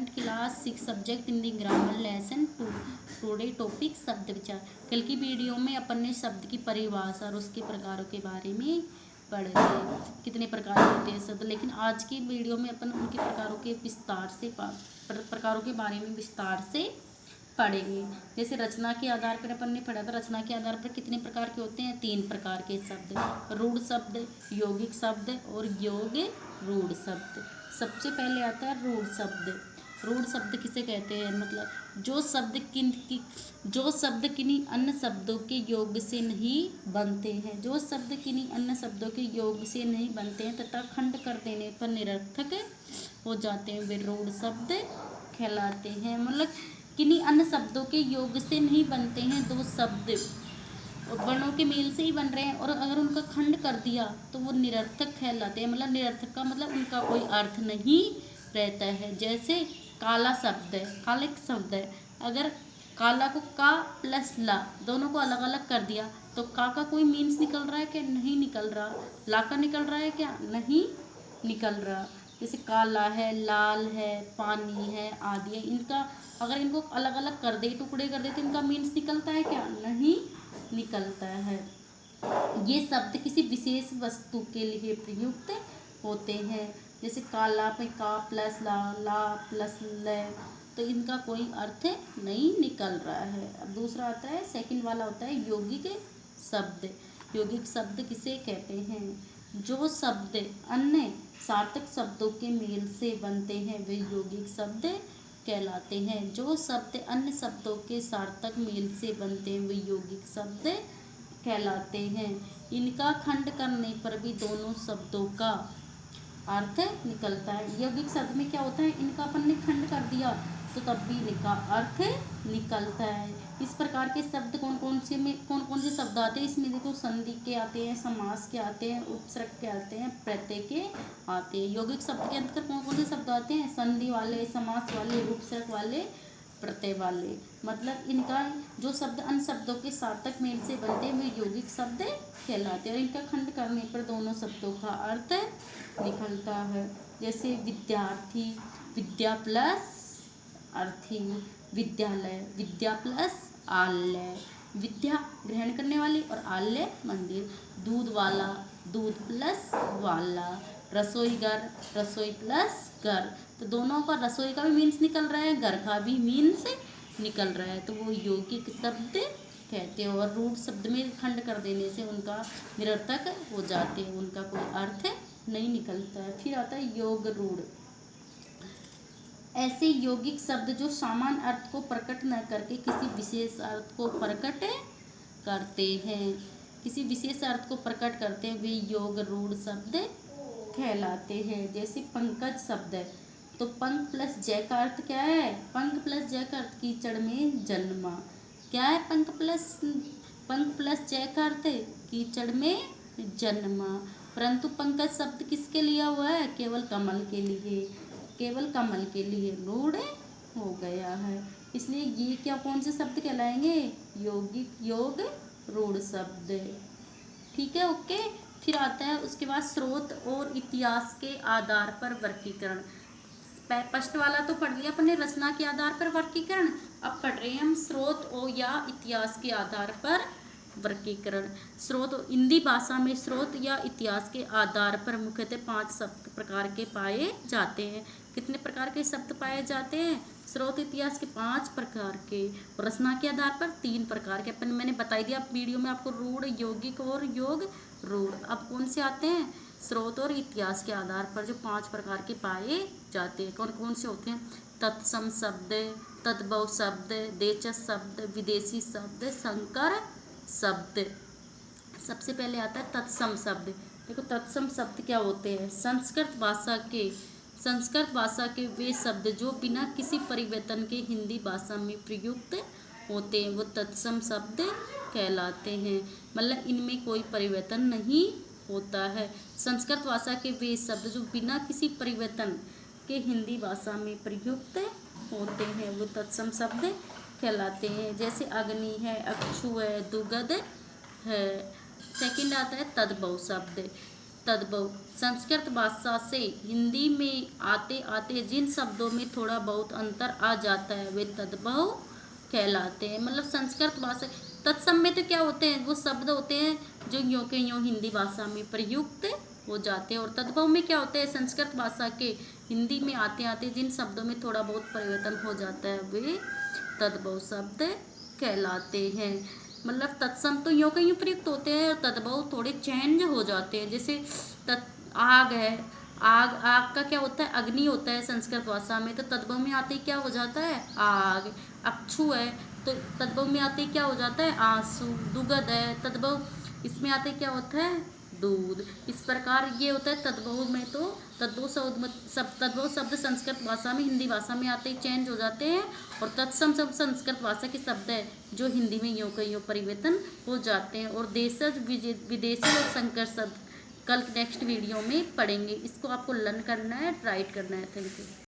Student class 6 subject in the grammar lesson today topic शब्द विचार। कल की वीडियो में अपन ने शब्द की परिभाषा और उसके प्रकारों के बारे में पढ़े थे, कितने प्रकार होते हैं शब्द। लेकिन आज की वीडियो में अपन उनके प्रकारों के प्रकारों के बारे में विस्तार से पढ़ेंगे। जैसे रचना के आधार पर अपन ने पढ़ा था, रचना के आधार पर कितने प्रकार के होते हैं, 3 प्रकार के शब्द, रूढ़ शब्द, यौगिक शब्द और योग रूढ़ शब्द। सबसे पहले आता है रूढ़ शब्द। रूढ़ शब्द किसे कहते हैं, मतलब जो शब्द किन्हीं अन्य शब्दों के योग से नहीं बनते हैं, जो शब्द किन्हीं अन्य शब्दों के योग से नहीं बनते हैं तथा खंड कर देने पर निरर्थक हो जाते हैं, वे रूढ़ शब्द कहलाते हैं। मतलब किन्हीं अन्य शब्दों के योग से नहीं बनते हैं, दो शब्द और वर्णों के मेल से ही बन रहे हैं और अगर उनका खंड कर दिया तो वो निरर्थक कहलाते हैं। मतलब निरर्थक का मतलब उनका कोई अर्थ नहीं रहता है। जैसे काला शब्द है, काला एक शब्द है, अगर काला को का प्लस ला दोनों को अलग अलग कर दिया तो का कोई मीन्स निकल रहा है क्या, नहीं निकल रहा। ला का निकल रहा है क्या, नहीं निकल रहा। जैसे काला है, लाल है, पानी है आदि है, इनका अगर इनको अलग अलग कर दे, टुकड़े कर दे तो इनका मीन्स निकलता है क्या, नहीं निकलता है। ये शब्द किसी विशेष वस्तु के लिए प्रयुक्त होते हैं। जैसे काला पे का प्लस ला प्लस ल, तो इनका कोई अर्थ नहीं निकल रहा है। अब दूसरा आता है, सेकंड वाला होता है यौगिक शब्द। यौगिक शब्द किसे कहते हैं, जो शब्द अन्य सार्थक शब्दों के मेल से बनते हैं वे यौगिक शब्द कहलाते हैं। जो शब्द अन्य शब्दों के सार्थक मेल से बनते हैं वे यौगिक शब्द कहलाते हैं। इनका खंड करने पर भी दोनों शब्दों का अर्थ निकलता है। यौगिक शब्द में क्या होता है, इनका अपन ने खंड कर दिया तो तब भी इनका अर्थ निकलता है। इस प्रकार के शब्द कौन कौन से शब्द आते हैं, इसमें देखो संधि के आते हैं, समास के आते हैं, उपसर्ग के आते हैं, प्रत्यय के आते हैं। यौगिक शब्द के अंतर्गत कौन से शब्द आते हैं, संधि वाले, समास वाले, उपसर्ग वाले, प्रत्यय वाले। मतलब इनका जो शब्द अन्य शब्दों के सार्थक मेल से बनते हैं वे यौगिक शब्द कहलाते हैं और इनका खंड करने पर दोनों शब्दों का अर्थ निकलता है। जैसे विद्यार्थी, विद्या प्लस अर्थी, विद्यालय, विद्या प्लस आलय, विद्या ग्रहण करने वाली और आलय मंदिर, दूध वाला, दूध प्लस वाला, रसोईघर, रसोई प्लस घर, तो दोनों का रसोई का भी मीन्स निकल रहा है, घर का भी मीन्स निकल रहा है, तो वो यौगिक शब्द कहते हैं। और रूढ़ शब्द में खंड कर देने से उनका निरर्थक हो जाते हैं, उनका कोई अर्थ नहीं निकलता है। फिर आता है योग रूढ़। ऐसे यौगिक शब्द जो सामान्य अर्थ को प्रकट न करके किसी विशेष अर्थ को प्रकट करते हैं, किसी विशेष अर्थ को प्रकट करते हैं, वे योग रूढ़ शब्द कहलाते हैं। जैसे पंकज शब्द है, तो पंक प्लस जय का अर्थ क्या है, पंक प्लस जय का अर्थ कीचड़ में जन्मा। क्या है पंक प्लस जय का अर्थ कीचड़ में जन्मा। परंतु पंकज शब्द किसके लिया हुआ है, केवल कमल के लिए, केवल कमल के लिए रूढ़ हो गया है, इसलिए ये क्या कौन से शब्द कहलाएंगे, यौगिक योग रूढ़ शब्द। ठीक है, ओके। फिर आता है उसके बाद स्रोत और इतिहास के आधार पर वर्गीकरण। फर्स्ट वाला तो पढ़ लिया अपने, रचना के आधार पर वर्गीकरण। अब पढ़ रहे हैं हम स्रोत और या इतिहास के आधार पर वर्गीकरण। स्रोत, हिंदी भाषा में स्रोत या इतिहास के आधार पर मुख्यतः 5 शब्द प्रकार के पाए जाते हैं। कितने प्रकार के शब्द पाए जाते हैं, स्रोत इतिहास के 5 प्रकार के, रचना के आधार पर 3 प्रकार के। अपन मैंने बताई दिया वीडियो में आपको, रूढ़, यौगिक और योग रूढ़। अब कौन से आते हैं, स्रोत और इतिहास के आधार पर जो 5 प्रकार के पाए जाते हैं। कौन कौन से होते हैं, तत्सम शब्द, तद्भव शब्द, देशज शब्द, विदेशी शब्द, संकर शब्द। सबसे पहले आता है तत्सम शब्द। देखो तत्सम शब्द क्या होते हैं, संस्कृत भाषा के वे शब्द जो बिना किसी परिवर्तन के हिंदी भाषा में प्रयुक्त होते हैं वो तत्सम शब्द कहलाते हैं। मतलब इनमें कोई परिवर्तन नहीं होता है। संस्कृत भाषा के वे शब्द जो बिना किसी परिवर्तन के हिंदी भाषा में प्रयुक्त होते हैं वो तत्सम शब्द कहलाते हैं। जैसे अग्नि है, अक्षु है, दुगध है। सेकंड आता है तद्भव शब्द। तद्भव, संस्कृत भाषा से हिंदी में आते आते जिन शब्दों में थोड़ा बहुत अंतर आ जाता है वे तद्भव कहलाते हैं। मतलब संस्कृत भाषा तत्सम में तो क्या होते हैं, वो शब्द होते हैं जो यों के यों हिंदी भाषा में प्रयुक्त हो जाते हैं, और तद्भव में क्या होते हैं, संस्कृत भाषा के हिंदी में आते आते जिन शब्दों में थोड़ा बहुत परिवर्तन हो जाता है वे तद्भव शब्द कहलाते हैं। मतलब तत्सम तो यों के यों प्रयुक्त होते हैं, और तद्भव थोड़े चेंज हो जाते हैं। जैसे आग है, आग का क्या होता है, अग्नि होता है संस्कृत भाषा में, तो तद्भव में आते ही क्या हो जाता है, आग। अक्षु है तो तद्भव में आते ही क्या हो जाता है, आंसू। दुग्ध है, तद्भव इसमें आते क्या होता है, दूध। इस प्रकार ये होता है तद्भव में। तो तद्भव शब्द संस्कृत भाषा में हिंदी भाषा में आते ही चेंज हो जाते हैं, और तत्सम शब्द संस्कृत भाषा के शब्द है जो हिंदी में यों का यों परिवर्तन हो जाते हैं। और देशज, विदेशी और संकर शब्द कल नेक्स्ट वीडियो में पढ़ेंगे। इसको आपको लर्न करना है, राइट करना है। Thank you.